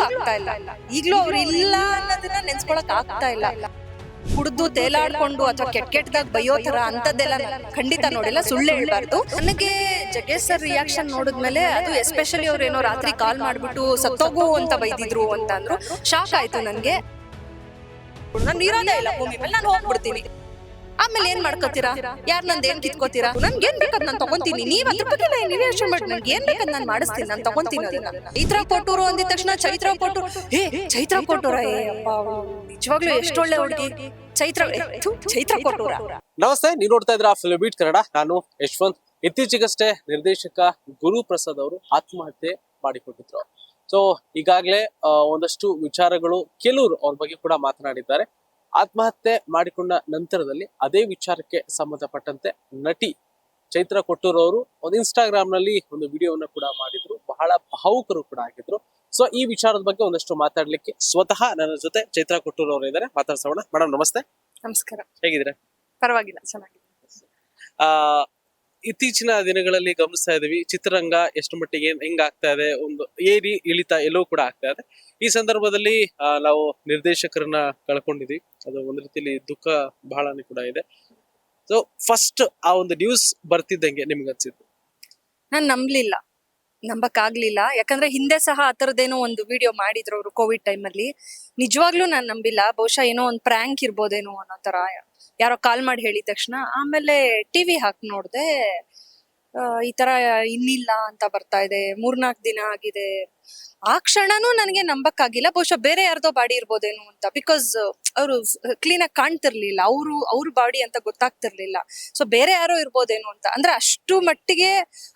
ಆಗ್ತಾ ಇಲ್ಲ. ಈಗ್ಲೂ ಅವ್ರು ಇಲ್ಲ ಅನ್ನೋದನ್ನ ನೆನ್ಸ್ಕೊಳಕ್ ಆಗ್ತಾ ಇಲ್ಲ. ಕುಡ್ದು ತೇಲಾಡ್ಕೊಂಡು ಅಥವಾ ಕೆಟ್ಟದಾಗ ಬೈಯೋ ತರ ಅಂತದ್ದೆಲ್ಲ ಖಂಡಿತ ನೋಡಿಲ್ಲ, ಸುಳ್ಳು ಹೇಳ್ಬಾರ್ದು. ನನಗೆ ಜಗ್ಗೇಶ್ ಸರ್ ರಿಯಾಕ್ಷನ್ ನೋಡಿದ್ಮೇಲೆ, ಅದು ಎಸ್ಪೆಷಲಿ ಅವ್ರು ಏನೋ ರಾತ್ರಿ ಕಾಲ್ ಮಾಡ್ಬಿಟ್ಟು ಸತ್ತೋಗು ಅಂತ ಬೈದಿದ್ರು ಅಂತ ಅಂದ್ರು, ಶಾಕ್ ಆಯ್ತು ನನ್ಗೆ. ನಾನು ಇರೋದೇ ಇಲ್ಲ ಭೂಮಿ ಮೇಲೆ, ನಾನು ಹೋಗ್ಬಿಡ್ತೀನಿ. ಆಮೇಲೆ ಏನ್ ಮಾಡ್ಕೋತೀರಾ? ಯಾರ್ ನಂದ್ ಏನ್ ಕಿತ್ಕೋತೀರಾ? ನನ್ಗೆ ಏನ್ ಬೇಕಾದ್ ನಾನು ತಗೊಂತೀನಿ. ನೀವ್ ಅದ್ರ ಬಗ್ಗೆ ನೀವೇ ಯೋಚನೆ ಮಾಡಿ, ನನ್ಗೆ ಏನ್ ಬೇಕಾದ್ ನಾನು ಮಾಡಿಸ್ತೀನಿ, ನಾನು ತಗೊಂತೀನಿ ಅದನ್ನ. ಚೈತ್ರ ಕೊಟ್ಟೂರು ಅಂದಿದ ತಕ್ಷಣ ಚೈತ್ರ ಕೊಟ್ಟೂರು, ಚೈತ್ರ ಕೊಟ್ಟೂರ, ನಿಜವಾಗ್ಲೂ ಎಷ್ಟೊಳ್ಳೆ ಹುಡುಗಿ ಚೈತ್ರ ಕೊಟ್ಟೂರ. ನಮಸ್ತೆ, ನೀವು ನೋಡ್ತಾ ಇದ್ರ ಫಿಲ್ಮ್ ಬೀಟ್ ಕನ್ನಡ. ನಾನು ಯಶವಂತ್. ಇತ್ತೀಚೆಗಷ್ಟೇ ನಿರ್ದೇಶಕ ಗುರುಪ್ರಸಾದ್ ಅವರು ಆತ್ಮಹತ್ಯೆ ಮಾಡಿಕೊಂಡಿದ್ರು. ಸೊ ಈಗಾಗಲೇ ಒಂದಷ್ಟು ವಿಚಾರಗಳು ಕೆಲವರು ಅವ್ರ ಬಗ್ಗೆ ಕೂಡ ಮಾತನಾಡಿದ್ದಾರೆ. ಆತ್ಮಹತ್ಯೆ ಮಾಡಿಕೊಂಡ ನಂತರದಲ್ಲಿ ಅದೇ ವಿಚಾರಕ್ಕೆ ಸಂಬಂಧಪಟ್ಟಂತೆ ನಟಿ ಚೈತ್ರ ಕೊಟ್ಟೂರ್ ಅವರು ಒಂದು ಇನ್ಸ್ಟಾಗ್ರಾಮ್ ನಲ್ಲಿ ಒಂದು ವಿಡಿಯೋವನ್ನ ಕೂಡ ಮಾಡಿದ್ರು. ಬಹಳ ಭಾವುಕರು ಕೂಡ ಆಗಿದ್ರು. ಸೊ ಈ ವಿಚಾರದ ಬಗ್ಗೆ ಒಂದಷ್ಟು ಮಾತಾಡ್ಲಿಕ್ಕೆ ಸ್ವತಃ ನನ್ನ ಜೊತೆ ಚೈತ್ರ ಕೊಟ್ಟೂರ್ ಅವರು ಇದ್ದಾರೆ. ಮಾತಾಡ್ಸೋಣ. ಮೇಡಮ್ ನಮಸ್ತೆ. ನಮಸ್ಕಾರ. ಹೇಗಿದ್ದೀರಾ? ಪರವಾಗಿಲ್ಲ, ಚೆನ್ನಾಗಿದೆ. ಇತ್ತೀಚಿನ ದಿನಗಳಲ್ಲಿ ಗಮನಿಸ್ತಾ ಇದೀವಿ, ಚಿತ್ರರಂಗ ಎಷ್ಟು ಮಟ್ಟಿಗೆ ಹೆಂಗಾಗ್ತಾ ಇದೆ, ಒಂದು ಏರಿ ಇಳಿತ ಎಲ್ಲವೂ ಕೂಡ ಆಗ್ತಾ ಇದೆ. ಈ ಸಂದರ್ಭದಲ್ಲಿ ನಾವು ನಿರ್ದೇಶಕರನ್ನ ಕಳ್ಕೊಂಡಿದ್ವಿ. ಅದು ಒಂದು ರೀತಿಯಲ್ಲಿ ದುಃಖ ಬಹಳನೇ ಕೂಡ ಇದೆ. ಸೊ ಫಸ್ಟ್ ಆ ಒಂದು ನ್ಯೂಸ್ ಬರ್ತಿದ್ದಂಗೆ ನಿಮ್ಗೆ ಅನ್ಸಿದ್ದು? ನಾನ್ ನಂಬಕ್ ಆಗ್ಲಿಲ್ಲ. ಯಾಕಂದ್ರೆ ಹಿಂದೆ ಸಹ ಆ ತರದೇನೋ ಒಂದು ವಿಡಿಯೋ ಮಾಡಿದ್ರು ಅವರು ಕೋವಿಡ್ ಟೈಮ್ ಅಲ್ಲಿ. ನಿಜವಾಗ್ಲೂ ನಾನ್ ನಂಬಿಲ್ಲ. ಬಹುಶಃ ಏನೋ ಒಂದ್ ಪ್ರ್ಯಾಂಕ್ ಇರ್ಬೋದೇನೋ ಅನ್ನೋ ತರ ಯಾರೋ ಕಾಲ್ ಮಾಡಿ ಹೇಳಿದ ತಕ್ಷಣ ಆಮೇಲೆ ಟಿವಿ ಹಾಕಿ ನೋಡ್ದೆ, ಈ ತರ ಇನ್ನಿಲ್ಲ ಅಂತ ಬರ್ತಾ ಇದೆ, 3-4 ದಿನ ಆಗಿದೆ. ಆ ಕ್ಷಣನೂ ನನಗೆ ನಂಬಕ್ಕಾಗಿಲ್ಲ. ಬಹುಶಃ ಬೇರೆ ಯಾರ್ದೋ ಬಾಡಿ ಇರ್ಬೋದೇನೋ ಅಂತ. ಬಿಕಾಸ್ ಅವರು ಕ್ಲೀನ್ ಆಗಿ ಕಾಣ್ತಿರ್ಲಿಲ್ಲ, ಅವ್ರ ಬಾಡಿ ಅಂತ ಗೊತ್ತಾಗ್ತಿರ್ಲಿಲ್ಲ. ಸೊ ಬೇರೆ ಯಾರೋ ಇರ್ಬೋದೇನೋ ಅಂತ. ಅಂದ್ರೆ ಅಷ್ಟು ಮಟ್ಟಿಗೆ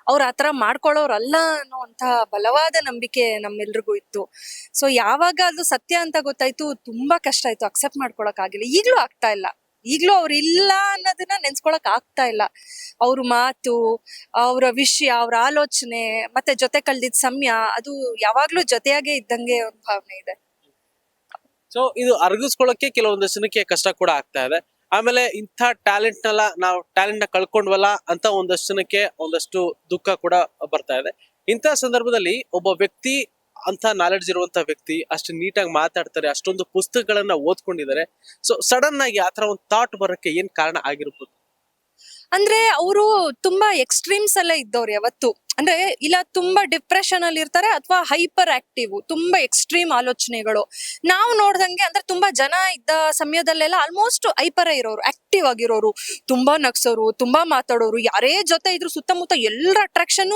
ಅವ್ರು ಆತರ ಮಾಡ್ಕೊಳ್ಳೋರಲ್ಲ ಅನ್ನೋಂತ ಬಲವಾದ ನಂಬಿಕೆ ನಮ್ಮೆಲ್ರಿಗೂ ಇತ್ತು. ಸೊ ಯಾವಾಗ ಅದು ಸತ್ಯ ಅಂತ ಗೊತ್ತಾಯ್ತು, ತುಂಬಾ ಕಷ್ಟ ಆಯ್ತು, ಅಕ್ಸೆಪ್ಟ್ ಮಾಡ್ಕೊಳಕ್ ಆಗಿಲ್ಲ. ಈಗ್ಲೂ ಆಗ್ತಾ ಇಲ್ಲ. ಈಗ್ಲೂ ಅವ್ರು ಇಲ್ಲ ಅನ್ನೋದನ್ನ ನೆನ್ಸ್ಕೊಳಕ್ ಆಗ್ತಾ ಇಲ್ಲ. ಅವ್ರ ಮಾತು, ಅವ್ರ ವಿಷಯ, ಅವ್ರ ಆಲೋಚನೆ, ಮತ್ತೆ ಜೊತೆ ಕಳ್ದಿದ್ ಸಮಯ, ಅದು ಯಾವಾಗ್ಲೂ ಜೊತೆಯಾಗೆ ಇದ್ದಂಗೆ ಒಂದು ಭಾವನೆ ಇದೆ. ಸೊ ಇದು ಅರಗಿಸ್ಕೊಳ್ಳಕ್ಕೆ ಕೆಲವೊಂದಷ್ಟು ಜನಕ್ಕೆ ಕಷ್ಟ ಕೂಡ ಆಗ್ತಾ ಇದೆ. ಆಮೇಲೆ ಇಂಥ ನಾವು ಟ್ಯಾಲೆಂಟ್ ನ ಕಳ್ಕೊಂಡ್ವಲ್ಲ ಅಂತ ಒಂದಷ್ಟು ಜನಕ್ಕೆ ಒಂದಷ್ಟು ದುಃಖ ಕೂಡ ಬರ್ತಾ ಇದೆ. ಇಂಥ ಸಂದರ್ಭದಲ್ಲಿ ಒಬ್ಬ ವ್ಯಕ್ತಿ, ಅಂತ ನಾಲೆಡ್ಜ್ ಇರುವಂತ ವ್ಯಕ್ತಿ, ಅಷ್ಟು ನೀಟಾಗಿ ಮಾತಾಡ್ತಾರೆ, ಅಷ್ಟೊಂದು ಪುಸ್ತಕಗಳನ್ನ ಓದ್ಕೊಂಡಿದ್ದಾರೆ. ಸೊ ಸಡನ್ ಆಗಿ ಆತರ ಒಂದು ಥಾಟ್ ಬರಕ್ಕೆ ಏನ್ ಕಾರಣ ಆಗಿರ್ಬೋದು? ಅಂದ್ರೆ ಅವರು ತುಂಬಾ ಎಕ್ಸ್ಟ್ರೀಮ್ಸ್ ಎಲ್ಲ ಇದ್ದವ್ರು ಯಾವತ್ತು. ಅಂದ್ರೆ ಇಲ್ಲ ತುಂಬಾ ಡಿಪ್ರೆಷನ್ ಅಲ್ಲಿ ಇರ್ತಾರೆ, ಅಥವಾ ಹೈಪರ್ ಆಕ್ಟಿವ್, ತುಂಬಾ ಎಕ್ಸ್ಟ್ರೀಮ್ ಆಲೋಚನೆಗಳು. ನಾವು ನೋಡ್ದಂಗೆ ಅಂದ್ರೆ ತುಂಬಾ ಜನ ಇದ್ದ ಸಮಯದಲ್ಲೆಲ್ಲ ಆಲ್ಮೋಸ್ಟ್ ಹೈಪರ್ ಇರೋರು, ಆಕ್ಟಿವ್ ಆಗಿರೋರು, ತುಂಬಾ ನಗ್ಸೋರು, ತುಂಬಾ ಮಾತಾಡೋರು. ಯಾರೇ ಜೊತೆ ಇದ್ರು ಸುತ್ತಮುತ್ತ ಎಲ್ಲರ ಅಟ್ರಾಕ್ಷನ್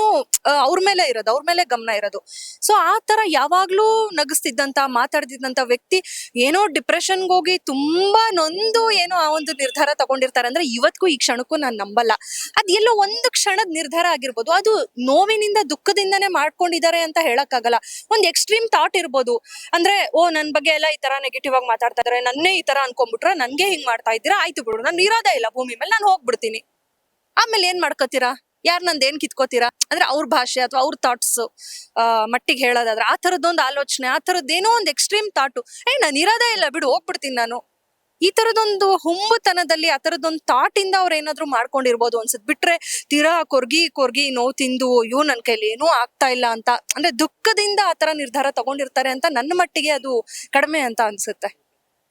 ಅವ್ರ ಮೇಲೆ ಇರೋದು, ಅವ್ರ ಮೇಲೆ ಗಮನ ಇರೋದು. ಸೊ ಆ ತರ ಯಾವಾಗ್ಲೂ ನಗಿಸ್ತಿದ್ದಂತ, ಮಾತಾಡ್ತಿದ್ದಂತ ವ್ಯಕ್ತಿ ಏನೋ ಡಿಪ್ರೆಷನ್ಗೆ ಹೋಗಿ ತುಂಬಾ ನೊಂದು ಏನೋ ಆ ಒಂದು ನಿರ್ಧಾರ ತಗೊಂಡಿರ್ತಾರೆ ಅಂದ್ರೆ ಇವತ್ಗೂ ಈ ಕ್ಷಣಕ್ಕೂ ನಾನು ನಂಬಲ್ಲ. ಅದ್ ಎಲ್ಲೋ ಒಂದು ಕ್ಷಣದ ನಿರ್ಧಾರ ಆಗಿರ್ಬೋದು, ಅದು ನೋವಿನಿಂದ ದುಃಖದಿಂದಾನೇ ಮಾಡ್ಕೊಂಡಿದ್ದಾರೆ ಅಂತ ಹೇಳಕ್ಕಾಗಲ್ಲ. ಒಂದ್ ಎಕ್ಸ್ಟ್ರೀಮ್ ಥಾಟ್ ಇರ್ಬೋದು. ಅಂದ್ರೆ ನನ್ ಬಗ್ಗೆ ಎಲ್ಲ ಈ ತರ ನೆಗೆಟಿವ್ ಆಗಿ ಮಾತಾಡ್ತಾ ಇದಾರೆ, ನನ್ನೇ ಈ ತರ ಅನ್ಕೊಂಡ್ಬಿಟ್ರೆ, ನನ್ಗೆ ಹಿಂಗ್ ಮಾಡ್ತಾ ಇದ್ದೀರಾ, ಆಯ್ತು ಬಿಡು, ನಾನು ಇರೋದೇ ಇಲ್ಲ ಭೂಮಿ ಮೇಲೆ, ನಾನು ಹೋಗ್ಬಿಡ್ತೀನಿ. ಆಮೇಲೆ ಏನ್ ಮಾಡ್ಕೋತೀರಾ? ಯಾರ್ ನಂದ್ ಏನ್ ಕಿತ್ಕೋತೀರಾ? ಅಂದ್ರೆ ಅವ್ರ ಭಾಷೆ ಅಥವಾ ಅವ್ರ ಥಾಟ್ಸ್ ಮಟ್ಟಿಗೆ ಹೇಳೋದಾದ್ರೆ ಆ ತರದೊಂದು ಆಲೋಚನೆ, ಆ ತರದ್ದೇನೋ ಒಂದು ಎಕ್ಸ್ಟ್ರೀಮ್ ಥಾಟು, ನಾನು ಇರೋದೇ ಇಲ್ಲ ಬಿಡು, ಹೋಗ್ಬಿಡ್ತೀನಿ ನಾನು, ಈ ತರದೊಂದು ಹುಂಬುತನದಲ್ಲಿ ಆ ತರದೊಂದು ಥಾಟ್ ಇಂದ ಅವ್ರ ಏನಾದ್ರು ಮಾಡ್ಕೊಂಡಿರ್ಬೋದು ಅನ್ಸುತ್ತೆ. ಬಿಟ್ರೆ ತೀರಾ ಕೊರ್ಗಿ ನೋವು ತಿಂದು ಅಯ್ಯೋ ನನ್ ಕೈಲಿ ಏನೂ ಆಗ್ತಾ ಇಲ್ಲ ಅಂತ, ಅಂದ್ರೆ ದುಃಖದಿಂದ ಆ ತರ ನಿರ್ಧಾರ ತಗೊಂಡಿರ್ತಾರೆ ಅಂತ ನನ್ನ ಮಟ್ಟಿಗೆ ಅದು ಕಡಿಮೆ ಅಂತ ಅನ್ಸುತ್ತೆ.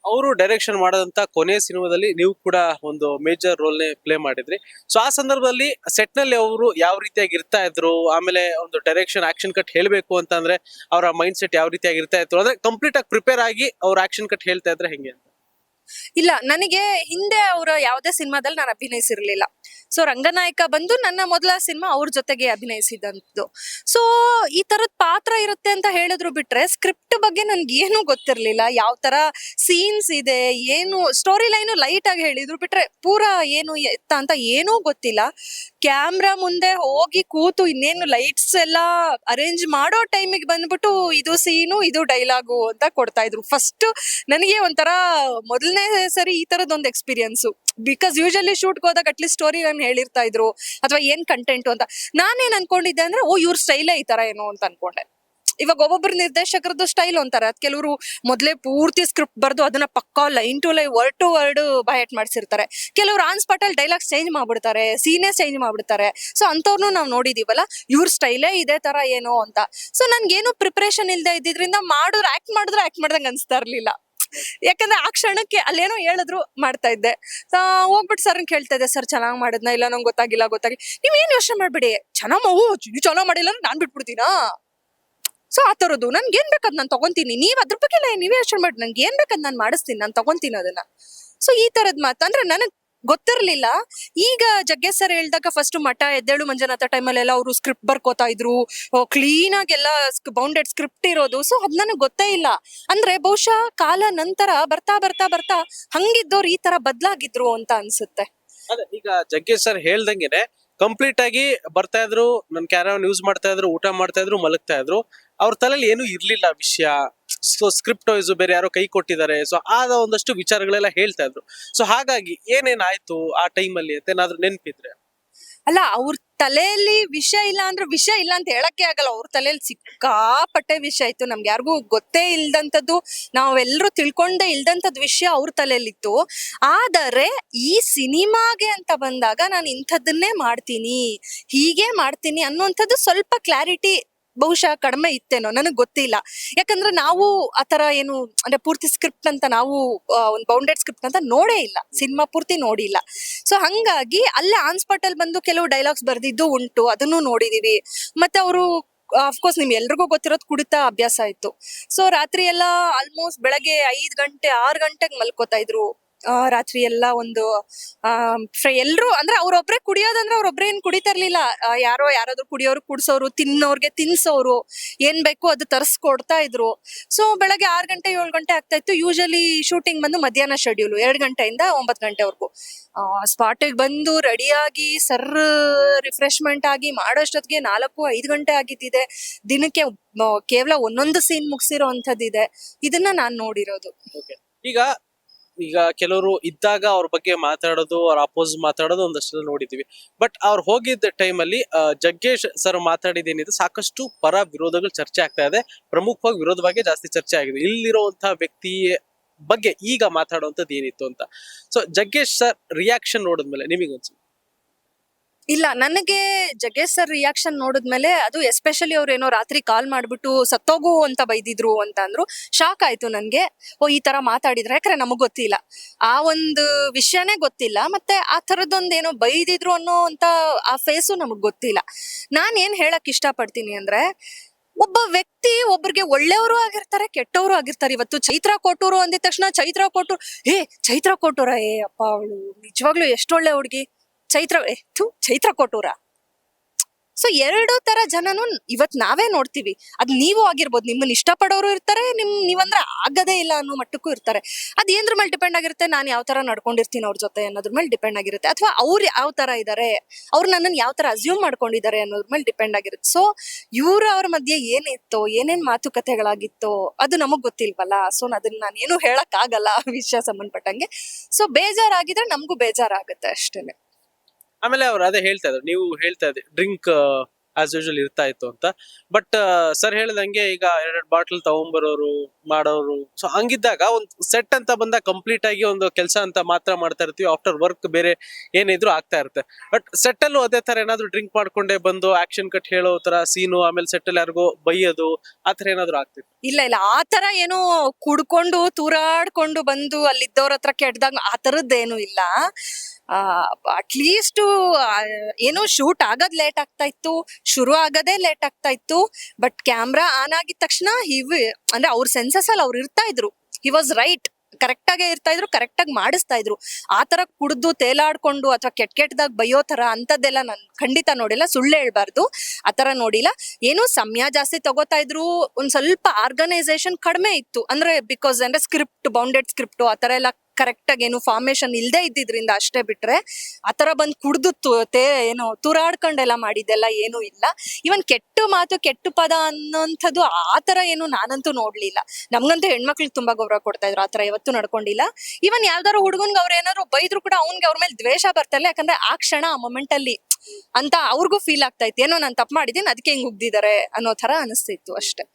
ಅವರು ಡೈರೆಕ್ಷನ್ ಮಾಡದಂತ ಕೊನೆ ಸಿನಿಮಾದಲ್ಲಿ ನೀವು ಕೂಡ ಒಂದು ಮೇಜರ್ ರೋಲ್ ನೇ ಪ್ಲೇ ಮಾಡಿದ್ರಿ. ಸೊ ಆ ಸಂದರ್ಭದಲ್ಲಿ ಸೆಟ್ ನಲ್ಲಿ ಅವರು ಯಾವ ರೀತಿಯಾಗಿ ಇರ್ತಾ ಇದ್ರು, ಆಮೇಲೆ ಒಂದು ಡೈರೆಕ್ಷನ್ ಆಕ್ಷನ್ ಕಟ್ ಹೇಳ್ಬೇಕು ಅಂತ ಅಂದ್ರೆ ಅವರ ಮೈಂಡ್ ಸೆಟ್ ಯಾವ ರೀತಿಯಾಗಿ ಇರ್ತಾ ಇತ್ತು, ಅಂದ್ರೆ ಕಂಪ್ಲೀಟ್ ಆಗಿ ಪ್ರಿಪೇರ್ ಆಗಿ ಅವ್ರ ಆಕ್ಷನ್ ಕಟ್ ಹೇಳ್ತಾ ಇದ್ರೆ ಹೆಂಗೆ ಅಂತ? ಇಲ್ಲ, ನನಗೆ ಹಿಂದೆ ಅವರ ಯಾವುದೇ ಸಿನಿಮಾದಲ್ಲಿ ನಾನು ಅಭಿನಯಿಸಿರ್ಲಿಲ್ಲ. ಸೊ ರಂಗನಾಯಕ ಬಂದು ನನ್ನ ಮೊದಲ ಸಿನಿಮಾ ಅವ್ರ ಜೊತೆಗೆ ಅಭಿನಯಿಸಿದಂತು. ಸೊ ಈ ತರದ್ ಪಾತ್ರ ಇರುತ್ತೆ ಅಂತ ಹೇಳಿದ್ರು. ಬಿಟ್ರೆ ಸ್ಕ್ರಿಪ್ಟ್ ಬಗ್ಗೆ ನನ್ಗೆ ಏನು ಗೊತ್ತಿರ್ಲಿಲ್ಲ, ಯಾವ ತರ ಸೀನ್ಸ್ ಇದೆ, ಏನು ಸ್ಟೋರಿ ಲೈನು ಲೈಟ್ ಆಗಿ ಹೇಳಿದ್ರು. ಬಿಟ್ರೆ ಪೂರಾ ಏನು ಎತ್ತ ಅಂತ ಏನೂ ಗೊತ್ತಿಲ್ಲ. ಕ್ಯಾಮ್ರಾ ಮುಂದೆ ಹೋಗಿ ಕೂತು ಇನ್ನೇನು ಲೈಟ್ಸ್ ಎಲ್ಲ ಅರೇಂಜ್ ಮಾಡೋ ಟೈಮಿಗೆ ಬಂದ್ಬಿಟ್ಟು ಇದು ಸೀನು, ಇದು ಡೈಲಾಗು ಅಂತ ಕೊಡ್ತಾ ಇದ್ರು. ಫಸ್ಟ್ ನನಗೆ ಒಂಥರ ಮೊದಲನೇ ಸರಿ ಈ ತರದೊಂದು ಎಕ್ಸ್ಪೀರಿಯನ್ಸು. ಬಿಕಾಸ್ ಯೂಶಲಿ ಶೂಟ್ಗೆ ಹೋದಾಗ ಅಟ್ಲೀಸ್ಟ್ ಸ್ಟೋರಿ ಲೈನ್ ಹೇಳಿರ್ತಾ ಇದ್ರು, ಅಥವಾ ಏನ್ ಕಂಟೆಂಟ್ ಅಂತ. ನಾನೇನ್ ಅನ್ಕೊಂಡಿದ್ದೆ ಅಂದ್ರೆ ಇವ್ರ ಸ್ಟೈಲೇ ಈ ತರ ಏನೋ ಅಂತ ಅನ್ಕೊಂಡೆ. ಇವಾಗ ಒಬ್ಬೊಬ್ರು ನಿರ್ದೇಶಕರದ್ದು ಸ್ಟೈಲ್ ಅಂತಾರೆ. ಅದ್ ಕೆಲವರು ಮೊದ್ಲೇ ಪೂರ್ತಿ ಸ್ಕ್ರಿಪ್ಟ್ ಬರ್ದು ಅದನ್ನ ಪಕ್ಕಾ line to line word to word by heart ಮಾಡ್ಸಿರ್ತಾರೆ. ಕೆಲವ್ರು ಆನ್ ಸ್ಪಾಟ್ ಅಲ್ಲಿ ಡೈಲಾಗ್ಸ್ ಚೇಂಜ್ ಮಾಡ್ಬಿಡ್ತಾರೆ, ಸೀನೇ ಚೇಂಜ್ ಮಾಡ್ಬಿಡ್ತಾರೆ. ಸೊ ಅಂತವ್ರನ್ನು ನಾವ್ ನೋಡಿದೀವಲ್ಲ, ಇವ್ರ ಸ್ಟೈಲೇ ಇದೇ ತರ ಏನೋ ಅಂತ. ಸೊ ನನ್ಗೇನು ಪ್ರಿಪರೇಷನ್ ಇಲ್ದೆ ಇದ್ದಿದ್ರಿಂದ ಆಕ್ಟ್ ಮಾಡ್ದಂಗ್ ಅನ್ಸ್ತಾ ಇರ್ಲಿಲ್ಲ. ಯಾಕಂದ್ರೆ ಆ ಕ್ಷಣಕ್ಕೆ ಅಲ್ಲೇನೋ ಹೇಳಿದ್ರು ಮಾಡ್ತಾ ಇದ್ದೆ. ಹೋಗ್ಬಿಟ್ಟು ಸರ್ ಕೇಳ್ತಾ ಇದ್ದೆ, ಸರ್ ಚೆನ್ನಾಗ್ ಮಾಡಿದ್ನ ಇಲ್ಲ ನಂಗೆ ಗೊತ್ತಾಗಿಲ್ಲ. ನೀವ್ ಏನ್ ಯೋಚನೆ ಮಾಡ್ಬೇಡಿ, ಚೆನ್ನಾಗ್ ಮಾಡಿಲ್ಲ ಅಂದ್ರೆ ನಾನ್ ಬಿಟ್ಬಿಡ್ತೀನಾ. ಸೊ ಆ ತರದ್ದು ನನ್ಗೆ ಏನ್ ಬೇಕಾದ್ ನಾನ್ ತಗೊಂತೀನಿ, ನೀವ್ ಅದ್ರ ಬಗ್ಗೆ ನೀವೇ ಯೋಚನೆ ಮಾಡಿ, ನನ್ಗೆ ಏನ್ ಬೇಕಾದ್ ನಾನ್ ಮಾಡಿಸ್ತೀನಿ, ನಾನ್ ತಗೊಂತೀನಿ ಅದನ್ನ. ಸೊ ಈ ತರದ್ ಮಾತು ಅಂದ್ರೆ ನನಗ್ ಗೊತ್ತಿರ್ಲಿಲ್ಲ. ಈಗ ಜಗ್ಗೇಶ್ ಸರ್ ಹೇಳ್ದಾಗ ಫಸ್ಟ್ ಮಠ ಎದ್ದೇಳು ಮಂಜುನಾಥ ಟೈಮಲ್ಲಿ ಎಲ್ಲ ಅವರು ಸ್ಕ್ರಿಪ್ಟ್ ಬರ್ಕೋತಾ ಇದ್ರು, ಕ್ಲೀನ್ ಆಗಿ ಎಲ್ಲ ಬೌಂಡೆಡ್ ಸ್ಕ್ರಿಪ್ಟ್ ಇರೋದು. ಸೊ ಅದ್ ನನಗ್ ಗೊತ್ತೇ ಇಲ್ಲ. ಅಂದ್ರೆ ಬಹುಶಃ ಕಾಲ ನಂತರ ಬರ್ತಾ ಬರ್ತಾ ಬರ್ತಾ ಹಂಗಿದ್ದವ್ರು ಈ ತರ ಬದ್ಲಾಗಿದ್ರು ಅಂತ ಅನ್ಸುತ್ತೆ. ಅದೇ ಈಗ ಜಗ್ಗೇಶ್ ಸರ್ ಹೇಳ್ದಂಗೆನೆ ಕಂಪ್ಲೀಟ್ ಆಗಿ ಬರ್ತಾ ಇದ್ರು, ನನ್ ಕ್ಯಾರವನ್ ಯೂಸ್ ಮಾಡ್ತಾ ಇದ್ರು, ಊಟ ಮಾಡ್ತಾ ಇದ್ರು, ಮಲಗ್ತಾ ಇದ್ರು. ಅವ್ರ ತಲೆಯಲ್ಲಿ ಏನು ಇರ್ಲಿಲ್ಲ ವಿಷಯ. ಸೊ ಸ್ಕ್ರಿಪ್ಟ್ ವೈಸ್ ಬೇರೆ ಯಾರೋ ಕೈ ಕೊಟ್ಟಿದ್ದಾರೆ, ಸೊ ಆದ ಒಂದಷ್ಟು ವಿಚಾರಗಳೆಲ್ಲ ಹೇಳ್ತಾ ಇದ್ರು. ಸೊ ಹಾಗಾಗಿ ಏನೇನಾಯ್ತು ಆ ಟೈಮಲ್ಲಿ ಅಂತ ಏನಾದ್ರು ನೆನ್ಪಿದ್ರೆ? ಅಲ್ಲ, ಅವ್ರ ತಲೆಯಲ್ಲಿ ವಿಷಯ ಇಲ್ಲ ಅಂದ್ರೆ ವಿಷಯ ಇಲ್ಲ ಅಂತ ಹೇಳಕ್ಕೆ ಆಗಲ್ಲ. ಅವ್ರ ತಲೆಯಲ್ಲಿ ಸಿಕ್ಕಾಪಟ್ಟೆ ವಿಷಯ ಇತ್ತು, ನಮ್ಗೆ ಯಾರಿಗೂ ಗೊತ್ತೇ ಇಲ್ದಂಥದ್ದು, ನಾವೆಲ್ಲರೂ ತಿಳ್ಕೊಂಡೇ ಇಲ್ದಂಥದ್ದು ವಿಷಯ ಅವ್ರ ತಲೆಯಲ್ಲಿತ್ತು. ಆದರೆ ಈ ಸಿನಿಮಾಗೆ ಅಂತ ಬಂದಾಗ ನಾನು ಇಂಥದ್ದನ್ನೇ ಮಾಡ್ತೀನಿ, ಹೀಗೆ ಮಾಡ್ತೀನಿ ಅನ್ನುವಂಥದ್ದು ಸ್ವಲ್ಪ ಕ್ಲಾರಿಟಿ ಬಹುಶಃ ಕಡಿಮೆ ಇತ್ತೇನೋ, ನನಗ್ ಗೊತ್ತಿಲ್ಲ. ಯಾಕಂದ್ರೆ ನಾವು ಆತರ ಏನು ಅಂದ್ರೆ ಪೂರ್ತಿ ಸ್ಕ್ರಿಪ್ಟ್ ಅಂತ ನಾವು ಒಂದು ಬೌಂಡೆಡ್ ಸ್ಕ್ರಿಪ್ಟ್ ಅಂತ ನೋಡೇ ಇಲ್ಲ, ಸಿನಿಮಾ ಪೂರ್ತಿ ನೋಡಿಲ್ಲ. ಸೊ ಹಂಗಾಗಿ ಅಲ್ಲೇ ಆನ್ ಸ್ಪಾಟ್ ಅಲ್ಲಿ ಬಂದು ಕೆಲವು ಡೈಲಾಗ್ಸ್ ಬರ್ದಿದ್ದು ಉಂಟು, ಅದನ್ನು ನೋಡಿದೀವಿ. ಮತ್ತೆ ಅವರು ಅಫ್ಕೋರ್ಸ್ ನಿಮ್ ಎಲ್ರಿಗೂ ಗೊತ್ತಿರೋದು ಕುಡಿತ ಅಭ್ಯಾಸ ಇತ್ತು. ಸೊ ರಾತ್ರಿ ಎಲ್ಲ ಆಲ್ಮೋಸ್ಟ್ ಬೆಳಗ್ಗೆ 5 ಗಂಟೆ 6 ಗಂಟೆಗೆ ಮಲ್ಕೋತಾ ಇದ್ರು. ರಾತ್ರಿ ಎಲ್ಲ ಒಂದು ಎಲ್ರು ಅಂದ್ರೆ ಅವ್ರೊಬ್ರೆ ಕುಡಿಯೋದಂದ್ರೆ ಅವ್ರೊಬ್ರೆ ಏನ್ ಕುಡಿತಾ ಇರ್ಲಿಲ್ಲ. ಯಾರಾದ್ರೂ ಕುಡಿಯೋರು ಕುಡ್ಸೋರು, ತಿನ್ನೋರ್ಗೆ ತಿನ್ಸೋರು, ಏನ್ ಬೇಕು ಅದು ತರ್ಸ್ಕೊಡ್ತಾ ಇದ್ರು. ಸೊ ಬೆಳಗ್ಗೆ 6 ಗಂಟೆ 7 ಗಂಟೆ ಆಗ್ತಾ ಇತ್ತು. ಯೂಶಲಿ ಶೂಟಿಂಗ್ ಬಂದು ಮಧ್ಯಾಹ್ನ ಶೆಡ್ಯೂಲ್ 2 ಗಂಟೆಯಿಂದ 9 ಗಂಟೆವರೆಗೂ. ಸ್ಪಾಟಿಗೆ ಬಂದು ರೆಡಿಯಾಗಿ ರಿಫ್ರೆಶ್ಮೆಂಟ್ ಆಗಿ ಮಾಡೋಷ್ಟೊತ್ತಿಗೆ 4-5 ಗಂಟೆ ಆಗಿದ್ದಿದೆ. ದಿನಕ್ಕೆ ಕೇವಲ ಒಂದೊಂದು ಸೀನ್ ಮುಗಿಸಿರೋ ಅಂತದ್ದಿದೆ. ಇದನ್ನ ನಾನ್ ನೋಡಿರೋದು. ಈಗ ಕೆಲವರು ಇದ್ದಾಗ ಅವ್ರ ಬಗ್ಗೆ ಮಾತಾಡೋದು, ಅವ್ರ ಅಪೋಸ್ ಮಾತಾಡೋದು ಒಂದಷ್ಟು ನೋಡಿದೀವಿ. ಬಟ್ ಅವ್ರು ಹೋಗಿದ್ದ ಟೈಮಲ್ಲಿ ಜಗ್ಗೇಶ್ ಸರ್ ಮಾತಾಡಿದೇನಿದೆ, ಸಾಕಷ್ಟು ಪರ ವಿರೋಧಗಳು ಚರ್ಚೆ ಆಗ್ತಾ ಇದೆ. ಪ್ರಮುಖವಾಗಿ ವಿರೋಧ ಬಗ್ಗೆ ಜಾಸ್ತಿ ಚರ್ಚೆ ಆಗಿದೆ. ಇಲ್ಲಿರುವಂತಹ ವ್ಯಕ್ತಿ ಬಗ್ಗೆ ಈಗ ಮಾತಾಡುವಂತದ್ದು ಏನಿತ್ತು ಅಂತ. ಸೊ ಜಗ್ಗೇಶ್ ಸರ್ ರಿಯಾಕ್ಷನ್ ನೋಡಿದ್ಮೇಲೆ ನಿಮಗೊಂದ್ಸಲ? ಇಲ್ಲ, ನನಗೆ ಜಗ್ಗೇಶ್ ಸರ್ ರಿಯಾಕ್ಷನ್ ನೋಡಿದ್ಮೇಲೆ, ಅದು ಎಸ್ಪೆಷಲಿ ಅವ್ರು ಏನೋ ರಾತ್ರಿ ಕಾಲ್ ಮಾಡ್ಬಿಟ್ಟು ಸತ್ತೋಗು ಅಂತ ಬೈದಿದ್ರು ಅಂತ ಅಂದ್ರು. ಶಾಕ್ ಆಯ್ತು ನನ್ಗೆ. ಈ ತರ ಮಾತಾಡಿದ್ರೆ, ಯಾಕಂದ್ರೆ ನಮಗ್ ಗೊತ್ತಿಲ್ಲ, ಆ ಒಂದು ವಿಷಯನೇ ಗೊತ್ತಿಲ್ಲ. ಮತ್ತೆ ಆ ತರದೊಂದ್ ಏನೋ ಬೈದಿದ್ರು ಅನ್ನೋ ಅಂತ ಆ ಫೇಸು ನಮಗ್ ಗೊತ್ತಿಲ್ಲ. ನಾನ್ ಏನ್ ಹೇಳಕ್ ಇಷ್ಟ ಪಡ್ತೀನಿ ಅಂದ್ರೆ, ಒಬ್ಬ ವ್ಯಕ್ತಿ ಒಬ್ರಿಗೆ ಒಳ್ಳೆಯವರು ಆಗಿರ್ತಾರೆ, ಕೆಟ್ಟವರು ಆಗಿರ್ತಾರೆ. ಇವತ್ತು ಚೈತ್ರ ಕೋಟೂರು ಅಂದಿದ ತಕ್ಷಣ ಚೈತ್ರ ಕೋಟೂರ ಅಪ್ಪ ಅವಳು ನಿಜವಾಗ್ಲೂ ಎಷ್ಟೊಳ್ಳೆ ಹುಡ್ಗಿ, ಚೈತ್ರ ಕೋಟೂರ. ಸೊ 2 ತರ ಜನನು ಇವತ್ ನಾವೇ ನೋಡ್ತೀವಿ. ಅದ್ ನೀವು ಆಗಿರ್ಬೋದು, ನಿಮ್ಮನ್ನ ಇಷ್ಟಪಡೋರು ಇರ್ತಾರೆ, ನೀವಂದ್ರೆ ಆಗದೇ ಇಲ್ಲ ಅನ್ನೋ ಮಟ್ಟಕ್ಕೂ ಇರ್ತಾರೆ. ಅದ್ ಏನ್ರ ಮೇಲೆ ಡಿಪೆಂಡ್ ಆಗಿರುತ್ತೆ, ನಾನು ಯಾವ ತರ ನಡ್ಕೊಂಡಿರ್ತೀನಿ ಅವ್ರ ಜೊತೆ ಅನ್ನೋದ್ರ ಮೇಲೆ ಡಿಪೆಂಡ್ ಆಗಿರುತ್ತೆ. ಅಥವಾ ಅವ್ರು ಯಾವ ತರ ಇದಾರೆ, ಅವ್ರು ನನ್ನನ್ನು ಯಾವ ತರ ಅಸ್ಯೂಮ್ ಮಾಡ್ಕೊಂಡಿದ್ದಾರೆ ಅನ್ನೋದ್ರ ಮೇಲೆ ಡಿಪೆಂಡ್ ಆಗಿರುತ್ತೆ. ಸೊ ಅವ್ರ ಮಧ್ಯೆ ಏನಿತ್ತೋ, ಏನೇನ್ ಮಾತುಕತೆಗಳಾಗಿತ್ತೋ ಅದು ನಮಗ್ ಗೊತ್ತಿಲ್ವಲ್ಲ. ಸೊ ಅದನ್ನ ನಾನೇನು ಹೇಳಕ್ ಆಗಲ್ಲ ಆ ವಿಷಯ ಸಂಬಂಧಪಟ್ಟಂಗೆ. ಸೊ ಬೇಜಾರಾಗಿದ್ರೆ ನಮಗೂ ಬೇಜಾರಾಗುತ್ತೆ ಅಷ್ಟೇನೆ. ಆಮೇಲೆ ಅವ್ರು ಅದೇ ಹೇಳ್ತಾ ಇದ್ರು, ನೀವು ಹೇಳ್ತಾ ಇದ್ರಿ ಡ್ರಿಂಕ್ ಆಸ್ ಯೂಶುವಲ್ ಇರ್ತಾ ಇತ್ತು ಅಂತ. ಬಟ್ ಸರ್ ಹೇಳ್ದಂಗೆ ಈಗ 2 ಬಾಟಲ್ ತಗೊಂಬರೋರು ಮಾಡೋರು. ಸೊ ಹಂಗಿದ್ದಾಗ ಒಂದು ಸೆಟ್ ಅಂತ ಬಂದಾಗ ಕಂಪ್ಲೀಟ್ ಆಗಿ ಒಂದು ಕೆಲಸ ಅಂತ ಮಾತ್ರ ಮಾಡ್ತಾ ಇರ್ತೀವಿ. ಆಫ್ಟರ್ ವರ್ಕ್ ಬೇರೆ ಏನಿದ್ರು ಆಗ್ತಾ ಇರುತ್ತೆ. ಬಟ್ ಸೆಟ್ ಅಲ್ಲೂ ಅದೇ ತರ ಏನಾದ್ರು ಡ್ರಿಂಕ್ ಮಾಡ್ಕೊಂಡೇ ಬಂದು ಆಕ್ಷನ್ ಕಟ್ ಹೇಳೋ ತರ ಸೀನು, ಆಮೇಲೆ ಸೆಟ್ ಅಲ್ಲಿ ಯಾರಿಗೋ ಬೈಯೋದು, ಆತರ ಏನಾದ್ರು ಆಗ್ತಿತ್ತು? ಇಲ್ಲ, ಆತರ ಏನೋ ಕುಡ್ಕೊಂಡು ತೂರಾಡ್ಕೊಂಡು ಬಂದು ಅಲ್ಲಿದ್ದವ್ರ ಹತ್ರ ಕೆಟ್ಟದಾಗ ಆ ತರದ್ದೇನು ಇಲ್ಲ. ಅಟ್ಲೀಸ್ಟ್ ಏನೋ ಶೂಟ್ ಆಗೋದ್ ಲೇಟ್ ಆಗ್ತಾ ಇತ್ತು, ಶುರು ಆಗದೇ ಲೇಟ್ ಆಗ್ತಾ ಇತ್ತು. ಬಟ್ ಕ್ಯಾಮ್ರಾ ಆನ್ ಆಗಿದ ತಕ್ಷಣ ಅಂದ್ರೆ ಅವ್ರ ಸೆನ್ಸಸ್ ಅಲ್ಲಿ ಅವ್ರು ಇರ್ತಾ ಇದ್ರು. ಹಿ ವಾಸ್ ರೈಟ್, ಕರೆಕ್ಟ್ ಆಗೇ ಇರ್ತಾ ಇದ್ರು, ಕರೆಕ್ಟ್ ಆಗಿ ಮಾಡಿಸ್ತಾ ಇದ್ರು. ಆತರ ಕುಡ್ದು ತೇಲಾಡ್ಕೊಂಡು ಅಥವಾ ಕೆಟ್ಟದಾಗ ಬೈಯೋ ತರ ಅಂತದ್ದೆಲ್ಲ ನಾನು ಖಂಡಿತ ನೋಡಿಲ್ಲ. ಸುಳ್ಳು ಹೇಳ್ಬಾರ್ದು, ಆತರ ನೋಡಿಲ್ಲ. ಏನು ಸಮಯ ಜಾಸ್ತಿ ತಗೋತಾ ಇದ್ರು, ಒಂದ್ ಸ್ವಲ್ಪ ಆರ್ಗನೈಸೇಷನ್ ಕಡಿಮೆ ಇತ್ತು. ಅಂದ್ರೆ ಬಿಕಾಸ್ ಅಂದ್ರೆ ಸ್ಕ್ರಿಪ್ಟ್, ಬೌಂಡೆಡ್ ಸ್ಕ್ರಿಪ್ಟ್ ಆತರ ಎಲ್ಲ ಕರೆಕ್ಟ್ ಆಗಿ ಏನು ಫಾರ್ಮೇಶನ್ ಇಲ್ದೇ ಇದ್ದಿದ್ರಿಂದ ಅಷ್ಟೇ. ಬಿಟ್ರೆ ಆತರ ಬಂದ್ ಕುಡ್ದು ಏನು ತೂರಾಡ್ಕೊಂಡೆಲ್ಲ ಮಾಡಿದ್ದೆಲ್ಲ ಏನು ಇಲ್ಲ. ಇವನ್ ಕೆಟ್ಟ ಮಾತು, ಕೆಟ್ಟ ಪದ ಅನ್ನೋಂಥದ್ದು ಆತರ ಏನು ನಾನಂತೂ ನೋಡ್ಲಿಲ್ಲ. ನಮ್ಗಂತೂ ಹೆಣ್ಮಕ್ಳಿಗೆ ತುಂಬಾ ಗೌರವ ಕೊಡ್ತಾ ಇದ್ರು, ಆತರ ಯಾವತ್ತೂ ನಡ್ಕೊಂಡಿಲ್ಲ. ಇವನ್ ಯಾವ್ದಾರು ಹುಡುಗನ್ಗೆ ಅವ್ರ ಏನಾದ್ರು ಬೈದ್ರು ಕೂಡ ಅವ್ನ್ಗೆ ಅವ್ರ ಮೇಲೆ ದ್ವೇಷ ಬರ್ತಾ ಇಲ್ಲ. ಯಾಕಂದ್ರೆ ಆ ಕ್ಷಣ ಆ ಮೊಮೆಂಟ್ ಅಲ್ಲಿ ಅಂತ ಅವ್ರಿಗೂ ಫೀಲ್ ಆಗ್ತಾ ಇತ್ತು, ಏನೋ ನಾನ್ ತಪ್ಪು ಮಾಡಿದೀನಿ ಅದಕ್ಕೆ ಹಿಂಗ್ ಉಗ್ದಿದ್ದಾರೆ ಅನ್ನೋ ತರ ಅನಿಸ್ತಿತ್ತು ಅಷ್ಟೇ.